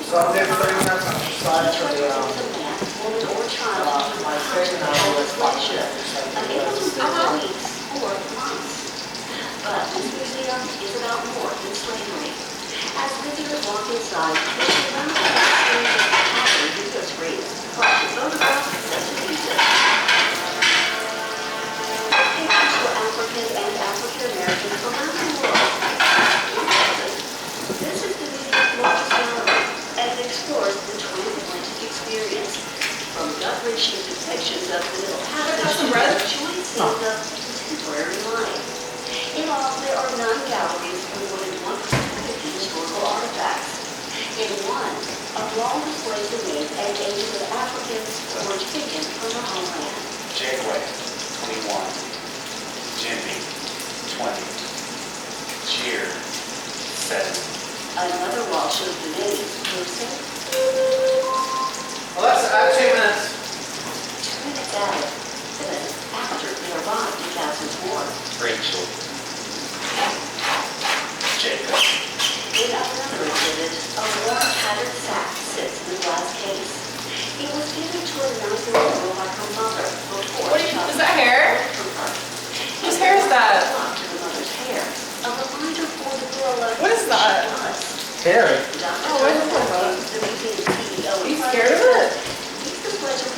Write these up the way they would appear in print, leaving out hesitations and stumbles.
So I'll do 3 minutes on each side for the, Woman or child. my statement, I will explain it. Weeks or months. But this museum is about more than slavery. As visitors walk inside, they should learn about the experiences that happen video screens, flash photographs, and music. Pictures for African and African Americans around the world. This is the museum's largest gallery, and it explores the transatlantic experience. From gut-wrenching depictions of the middle passage to joint scenes of contemporary life. In all, there are 9 galleries with more than 150 historical artifacts. In one, a wall displays the names and ages of Africans who were taken from the homeland. Janeway, 21. Jimmy, 20. Cheer, 7. Another wall shows the names Joseph. Alexa, I have 2 minutes. 2 minutes added. Then, after they arrived in Jasmine's ward. Rachel, Jacob. In another exhibit, a worn, tattered sack sits in the glass case. It was given to a 9-year-old girl by her mother before Is that hair? Whose hair is that? To the mother's hair. A reminder for the girl of What is that? Harry. Oh, what is that? The museum CEO. Are you scared of it?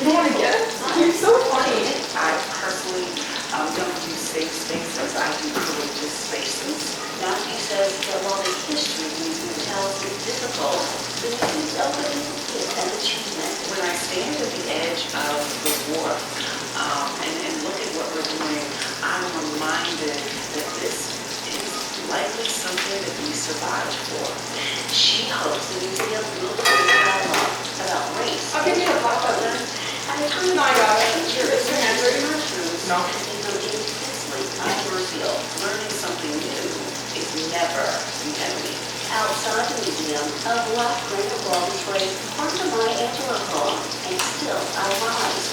You don't want to get it? You're so funny. I personally don't use safe spaces. I do courageous spaces. Matthew says that while the history the museum tells is difficult, the museum's opening is an achievement. When I stand at the edge of the war and look at what we're doing, I'm reminded that this is likely something that we survived for. She hopes the museum will create dialogue about race. I'll give you a black button. At a time No, I got it. when Is your hand dirty? No. intensely controversial, Learning something new is never the enemy. outside the museum, a black granite wall displays parts of Maya Angelou poem and Still I Rise,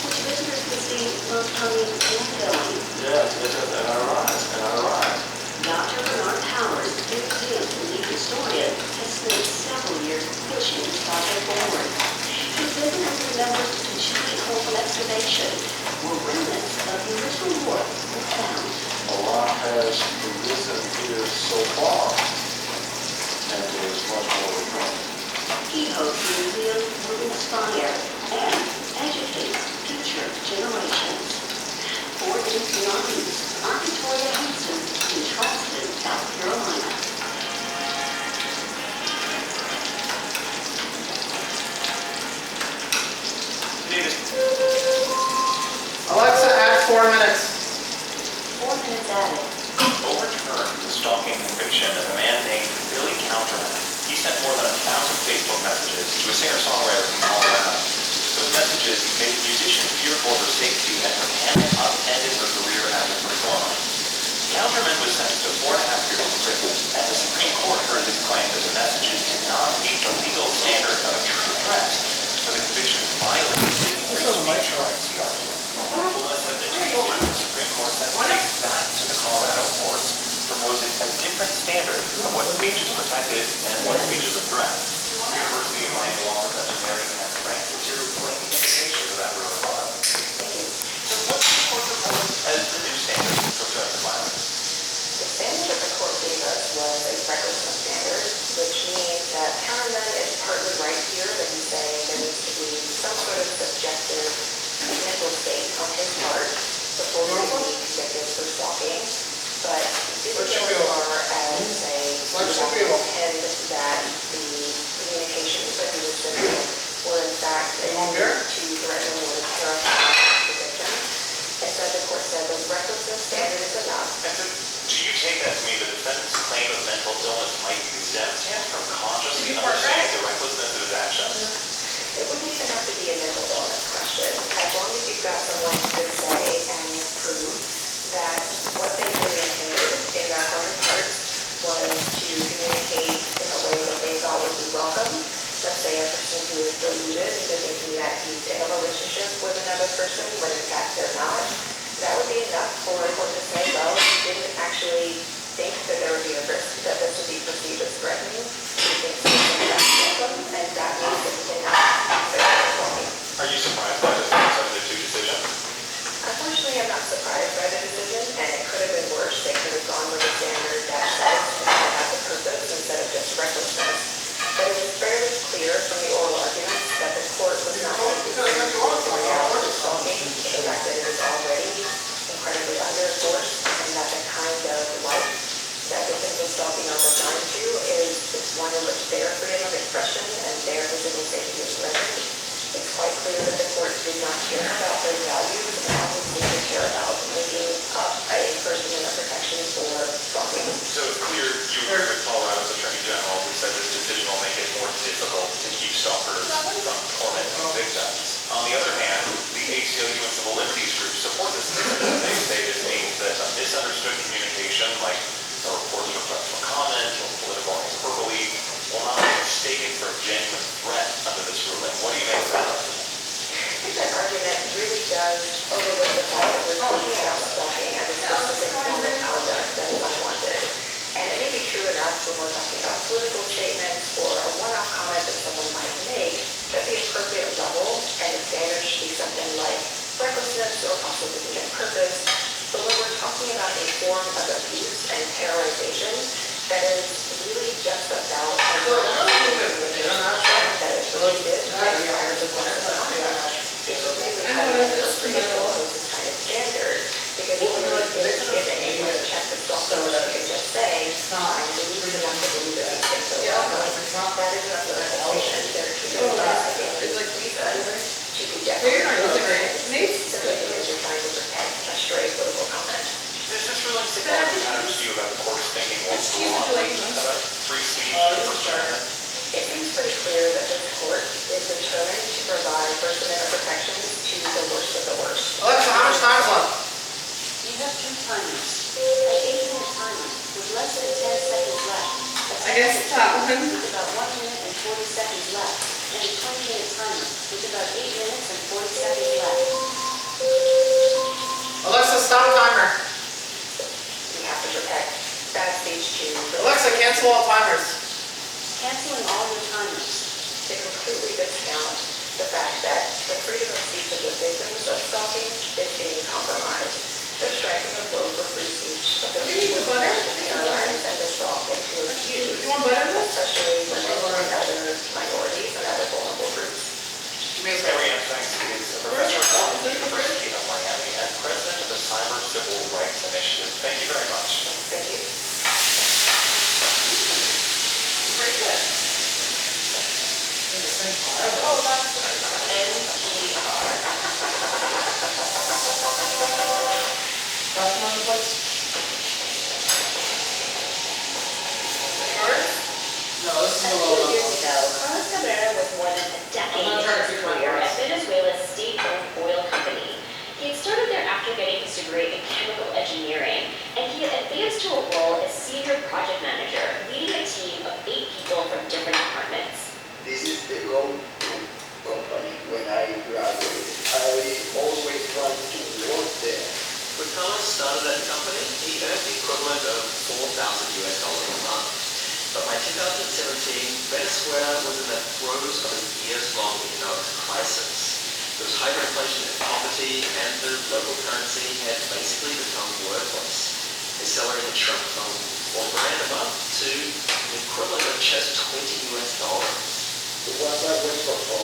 which visitors can see both coming and going. Yes, and I rise, and I rise. Dr. Bernard Powers, the museum's lead historian, has spent several years pushing this project forward. He says that he remembers the giant hole of excavation where remnants of the original war were found. A lot has arisen here so far, and there's much more to come. He hopes the museum will inspire and educate future generations. For NCR News, I'm Victoria Hanson in Charleston, South Carolina. Alexa, add 4 minutes. 4 minutes added. Overturned the stalking conviction of a man named Billy Counterman. He sent more than 1,000 Facebook messages to a singer-songwriter from Colorado. Those messages made the musician fear for her safety and upended her career as a performer. Counterman was sentenced to 4.5 years in prison, and the Supreme Court heard his claim that the messages did not meet the legal standard of a true threat, so the conviction violated free speech rights, he argued. Less than 2 years, the Supreme Court sent the case back to the Colorado courts, proposing a different standard of what speech is protected and what speech is a threat. The University of Miami Law veterinarian has ranked material claim indications of that road above. So what's the court propose as the new standard for domestic violence? The standard that the court gave us was a recklessness standard, which means that Counterman is partly right here, that he's saying there needs to be some sort of subjective mental state on his part before he can be convicted for stalking. But it would go as far as say, intend that the communications that he was sending were in fact intended to threaten or terrify the victim. And so the court said the recklessness standard is enough. And so, do you take that to mean the defendant's claim of mental illness might exempt him from consciously understanding the recklessness of his actions? It wouldn't even have to be a mental illness question. As long as you've got someone who could say and prove that what they really intended in their heart of hearts was to communicate in a way that they thought would be welcome. Let's say a person who is deluded into thinking that he's in a relationship with another person when in fact they're not. That would be enough for a court to say, well, he didn't actually think that there would be a risk that this would be perceived as threatening. He thinks it's welcome, and genuine threat under this ruling. What do you make of that argument? I think that argument really does overlook the fact that we're talking about stalking as a specific form of conduct that is unwanted. And it may be true enough when we're talking about political statements or a one-off comment that someone might make, that the appropriate level and the standard should be something like recklessness or possibly even purpose. But when we're talking about a form of abuse and terrorization, that is really just about that is related to requires a conduct. It's really kind of this kind of standard, because it really is giving anyone a check to stop someone who can just say, I'm believing enough to believe that these things are wrong. That is enough of a revelation. There are two reasons to be definitely simply because you're trying to protect a stray political comment. Does this ruling signal what matters to you about the court's thinking more broadly about free speech and First Amendment? It seems pretty clear that this court is determined to provide First Amendment protections to the worst of the worst. Alexa, how much time's left? You have two timers, an 8-minute timer with less than 10 seconds left. I guess that one. With about 1 minute and 40 seconds left, and a 20-minute timer with about 8 minutes and 40 seconds left. Alexa, stop timer. We have to protect that speech to Alexa, cancel all timers. Canceling all your timers. to completely discount the fact that the freedom of speech of the victims of stalking is being compromised. They're striking a blow for free speech of the You need the butter? terrorize and the stalk into a huge, You want butter in this? especially women and other minorities and other vulnerable groups. Mary Ann Franks is a professor at the University of Miami and president of the Cyber Civil Rights Initiative. Thank you very much. Thank you. Very good. Oh, that's NPR. Last one, please. Yours? No, this is A a few little years bit. ago, Carlos Cabrera was more than a decade I'm not into trying to his figure out career yours. at Venezuela's state-owned oil company. He had started there after getting his degree in chemical engineering, and he had advanced to a role as senior project manager, leading a team of 8 people from different departments. This is the go-to company. When I graduated, I always wanted to work there. When Carlos started at the company, he earned the equivalent of $4,000 a month. But by 2017, Venezuela was in the throes of a years-long economic crisis. There was hyperinflation and poverty, and the local currency had basically become worthless. His salary had shrunk from $4 grand a month to the equivalent of just $20. The ones I worked for